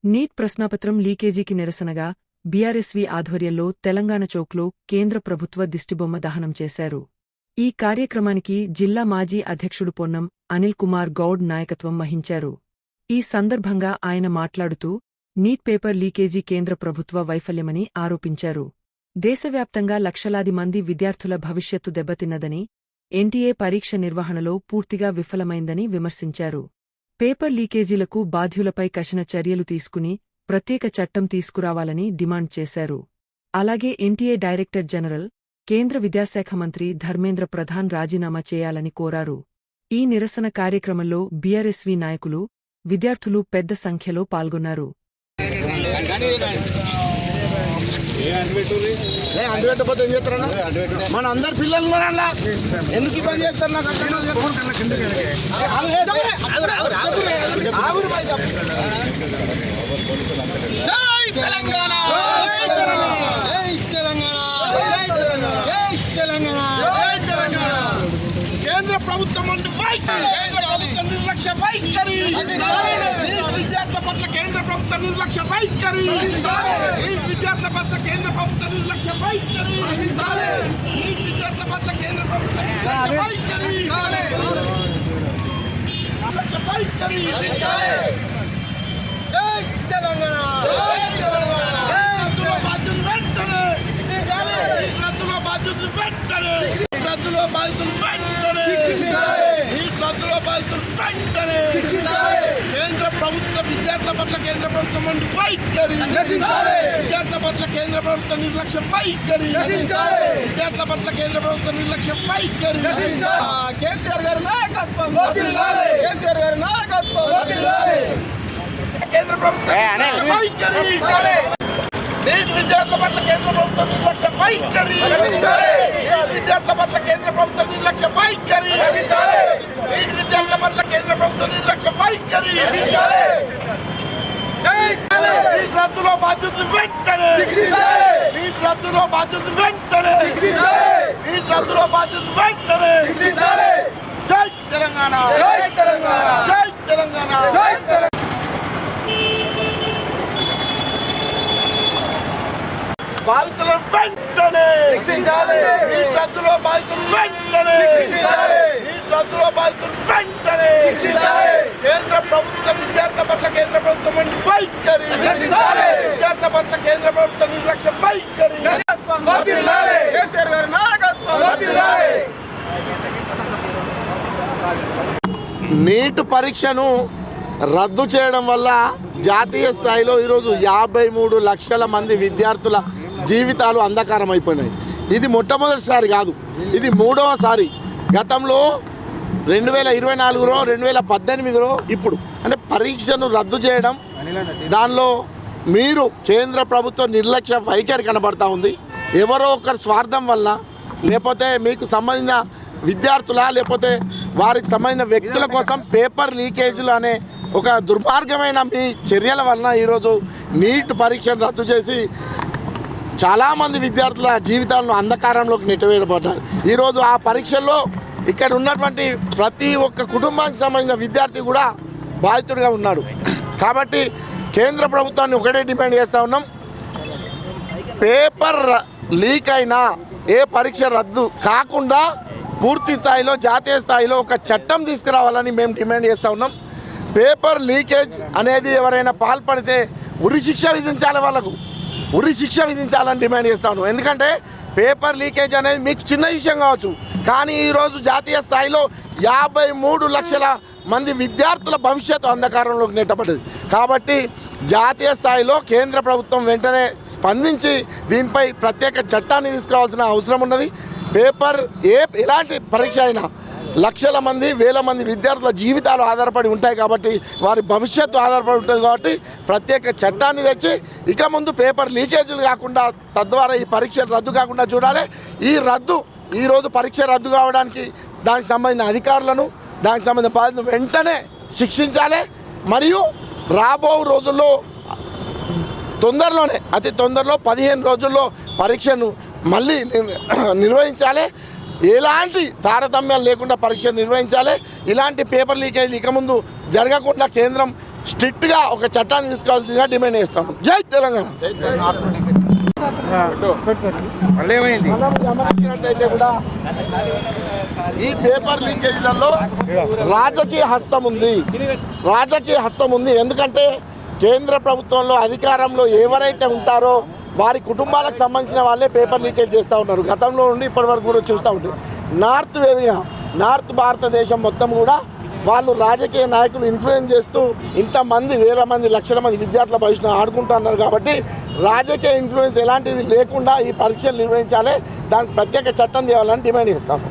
Neat ప్రశ్నాపత్రం లీకేజీకి నిరసనగా BRSV ఆధ్వర్యంలో తెలంగాణ చౌక్లో కేంద్ర ప్రభుత్వ దిష్టిబొమ్మ దహనం చేశారు. ఈ కార్యక్రమానికి జిల్లా మాజీ అధ్యక్షుడు పొన్నం అనిల్ కుమార్ గౌడ్ నాయకత్వం వహించారు. ఈ సందర్భంగా ఆయన మాట్లాడుతూ నీట్ పేపర్ లీకేజీ కేంద్ర ప్రభుత్వ వైఫల్యమని ఆరోపించారు. దేశవ్యాప్తంగా లక్షలాది మంది విద్యార్థుల భవిష్యత్తు దెబ్బతిన్నదని, ఎన్టీఏ పరీక్ష నిర్వహణలో పూర్తిగా విఫలమైందని విమర్శించారు. పేపర్ లీకేజీలకు బాధ్యులపై కఠిన చర్యలు తీసుకుని ప్రత్యేక చట్టం తీసుకురావాలని డిమాండ్ చేశారు. అలాగే ఎన్టీఏ డైరెక్టర్ జనరల్, కేంద్ర విద్యాశాఖ మంత్రి ధర్మేంద్ర ప్రధాన్ రాజీనామా చేయాలని కోరారు. ఈ నిరసన కార్యక్రమంలో బీఆర్ఎస్వీ నాయకులు, విద్యార్థులు పెద్ద సంఖ్యలో పాల్గొన్నారు. అంటుపెట్టకపోతే ఏం చేస్తారన్నా? మన అందరు పిల్లలు ఉన్నారన్నా, ఎందుకు ఇబ్బంది చేస్తారు? నాకు కేంద్ర ప్రభుత్వం నిర్లక్ష్య వైఖరి, విద్యార్థుల పట్ల కేంద్ర ప్రభుత్వ నిర్లక్ష్య వైఖరి, విద్యార్థుల పట్ల కేంద్ర ప్రభుత్వ నిర్లక్ష్య వైఖరి, విద్యార్థుల పట్ల కేంద్ర ప్రభుత్వ నిర్లక్ష్య వైఖరి, నిర్లక్ష్య వైఖరి. జై తెలంగాణ, జై తెలంగాణ. రద్దులో బాధ్యులు వెంటనే, రద్దులో బాధ్యులు వెంటనే, రద్దులో బాధ్యులు వెంటనే, రద్దులో బాధ్యులు వెంటనే. కేంద్ర ప్రభుత్వ విద్యార్థుల పట్ల కేంద్ర ప్రభుత్వం వైఖరి, విద్యార్థుల పట్ల కేంద్ర ప్రభుత్వ నిర్లక్ష్య వైఖరి, విద్యార్థుల పట్ల కేంద్ర ప్రభుత్వ నిర్లక్ష్య వైఖరి. కేసీఆర్ గారి నాయకత్వం, కేసీఆర్ గారి నాయకత్వం, కేంద్ర ప్రభుత్వ వైఖరి, విద్యార్థుల పట్ల కేంద్ర ప్రభుత్వ నిర్లక్ష్య వైఖరి, విద్యార్థుల పట్ల కేంద్ర ప్రభుత్వ నిర్లక్ష్య వైఖరి, విద్యార్థుల పట్ల కేంద్ర ప్రభుత్వ నిర్లక్ష్య వైఖరి. రద్దులో బాధ్యతలు వెంటనే, రద్దులో బాధ్యతలు వెంటనే, రద్దులో బాధ్యతలు వెంటనే. జై తెలంగాణ, జై తెలంగాణ, జై తెలంగాణ. బాధితులను వెంటనే శిక్షించాలి, రద్దులో బాధితులు వెంటనే శిక్షించాలి, రద్దులో బాధితులు వెంటనే శిక్షించాలి. కేంద్ర ప్రభుత్వ విద్యార్థుల పట్ల కేంద్ర ప్రభుత్వం వైఖరి, విద్యార్థుల పట్ల కేంద్ర ప్రభుత్వ నిర్లక్ష్య వైఖరి. కేసీఆర్ గారి నాయకత్వం. నీట్ పరీక్షను రద్దు చేయడం వల్ల జాతీయ స్థాయిలో ఈరోజు 53 లక్షల మంది విద్యార్థుల జీవితాలు అంధకారం అయిపోయినాయి. ఇది మొట్టమొదటిసారి కాదు, ఇది మూడవసారి. గతంలో 2024లో, 2018లో, ఇప్పుడు అంటే పరీక్షను రద్దు చేయడం, దానిలో మీరు కేంద్ర ప్రభుత్వ నిర్లక్ష్య వైఖరి కనబడతా ఉంది. ఎవరో ఒకరి స్వార్థం వల్ల, లేకపోతే మీకు సంబంధించిన విద్యార్థుల, లేకపోతే వారికి సంబంధించిన వ్యక్తుల కోసం పేపర్ లీకేజీలు అనే ఒక దుర్మార్గమైన మీ చర్యల వలన ఈరోజు నీట్ పరీక్షను రద్దు చేసి చాలామంది విద్యార్థుల జీవితాలను అంధకారంలోకి నెట్టివేయబడ్డారు. ఈరోజు ఆ పరీక్షల్లో ఇక్కడ ఉన్నటువంటి ప్రతి ఒక్క కుటుంబానికి సంబంధించిన విద్యార్థి కూడా బాధితుడిగా ఉన్నాడు. కాబట్టి కేంద్ర ప్రభుత్వాన్ని ఒకటే డిమాండ్ చేస్తూ ఉన్నాం, పేపర్ లీక్ అయినా ఏ పరీక్ష రద్దు కాకుండా పూర్తి స్థాయిలో జాతీయ స్థాయిలో ఒక చట్టం తీసుకురావాలని మేము డిమాండ్ చేస్తూ ఉన్నాం. పేపర్ లీకేజ్ అనేది ఎవరైనా పాల్పడితే ఉరి శిక్ష విధించాలి, వాళ్ళకు ఉరి శిక్ష విధించాలని డిమాండ్ చేస్తా ఉన్నాం. ఎందుకంటే పేపర్ లీకేజ్ అనేది మీకు చిన్న విషయం కావచ్చు, కానీ ఈరోజు జాతీయ స్థాయిలో 53 లక్షల మంది విద్యార్థుల భవిష్యత్తు అంధకారంలోకి నెట్టబడ్డది. కాబట్టి జాతీయ స్థాయిలో కేంద్ర ప్రభుత్వం వెంటనే స్పందించి దీనిపై ప్రత్యేక చట్టాన్ని తీసుకురావాల్సిన అవసరం ఉన్నది. పేపర్ ఎలాంటి పరీక్ష అయినా లక్షల మంది, వేల మంది విద్యార్థుల జీవితాలు ఆధారపడి ఉంటాయి. కాబట్టి వారి భవిష్యత్తు ఆధారపడి ఉంటుంది. కాబట్టి ప్రత్యేక చట్టాన్ని తెచ్చి ఇక ముందు పేపర్ లీకేజీలు కాకుండా, తద్వారా ఈ పరీక్షలు రద్దు కాకుండా చూడాలి. ఈరోజు పరీక్ష రద్దు కావడానికి దానికి సంబంధించిన అధికారులను, దానికి సంబంధించిన బాధ్యతలు వెంటనే శిక్షించాలి. మరియు రాబో రోజుల్లో తొందరలోనే, అతి తొందరలో 15 రోజుల్లో పరీక్షను మళ్ళీ నిర్వహించాలి. ఎలాంటి తారతమ్యాలు లేకుండా పరీక్ష నిర్వహించాలి. ఇలాంటి పేపర్ లీకేజ్ ఇక ముందు జరగకుండా కేంద్రం స్ట్రిక్ట్గా ఒక చట్టాన్ని తీసుకోవాల్సిందిగా డిమాండ్ చేస్తాను. జై తెలంగాణ. మనం గమనించినట్టయితే కూడా ఈ పేపర్ లీకేజీలలో రాజకీయ హస్తం ఉంది. ఎందుకంటే కేంద్ర ప్రభుత్వంలో అధికారంలో ఎవరైతే ఉంటారో వారి కుటుంబాలకు సంబంధించిన వాళ్ళే పేపర్ లీకేజ్ చేస్తూ ఉన్నారు. గతంలో నుండి ఇప్పటి వరకు కూడా చూస్తూ ఉంటారు. నార్త్ భారతదేశం మొత్తం కూడా వాళ్ళు రాజకీయ నాయకులు ఇన్ఫ్లుయెన్స్ చేస్తూ ఇంతమంది వేల మంది లక్షల మంది విద్యార్థుల భవిష్యత్తు ఆడుకుంటున్నారు. కాబట్టి రాజకీయ ఇన్ఫ్లుయెన్స్ ఎలాంటిది లేకుండా ఈ పరీక్షలు నిర్వహించాలి, దానికి ప్రత్యేక చట్టం తేవాలని డిమాండ్ చేస్తాము.